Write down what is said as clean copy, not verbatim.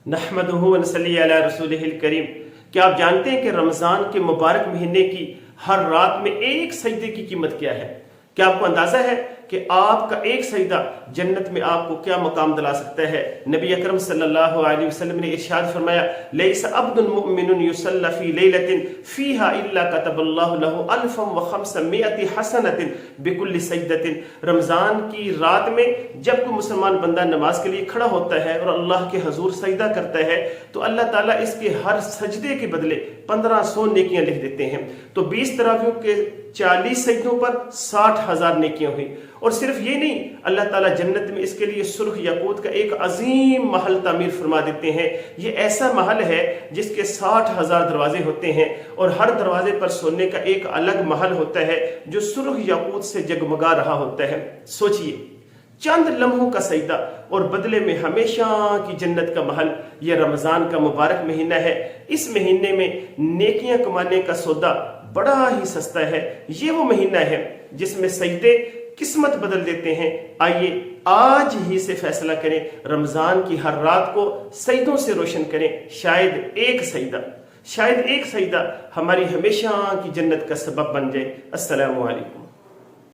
नहमदुहु व नसल्ली अला रसूलिहिल करीम। क्या आप जानते हैं कि रमज़ान के मुबारक महीने की हर रात में एक सजदे की कीमत क्या है? क्या आपको अंदाज़ा है कि आपका एक सजदा जन्नत में आपको क्या मकाम दिला सकता है? नबी अकरम सल्लल्लाहु अलैहि वसल्लम ने इरशाद फरमाया, लैसा अब्दुन मुमिनुन युसल्ला फी लैलतिन फीहा इल्ला कतबल्लाहु लहु अल्फम व खम्समियति हसनतिन बिकुल्लि सजदतिन। रमज़ान की रात में जब कोई मुसलमान बंदा नमाज के लिए खड़ा होता है और अल्लाह के हजूर सजदा करता है तो अल्लाह ताला इसके हर सजदे के बदले 1500 नेकियां लिख देते हैं। तो 20 तरावियों के 40 सजदों पर 60,000 नेकियां हुई। और सिर्फ ये नहीं, अल्लाह ताला जन्नत में इसके लिए सुर्ख याकूत का एक अजीम महल तामीर फरमा देते हैं। ये ऐसा महल है जिसके 60,000 दरवाजे होते हैं और हर दरवाजे पर सोने का एक अलग महल होता है जो सुर्ख याकूत से जगमगा रहा होता है। सोचिए, चंद लम्हों का सजदा और बदले में हमेशा की जन्नत का महल। यह रमज़ान का मुबारक महीना है। इस महीने में नेकियां कमाने का सौदा बड़ा ही सस्ता है। ये वो महीना है जिसमें सजदे किस्मत बदल देते हैं। आइए आज ही से फैसला करें, रमज़ान की हर रात को सजदों से रोशन करें। शायद एक सजदा हमारी हमेशा की जन्नत का सबब बन जाए। अस्सलामु अलैकुम।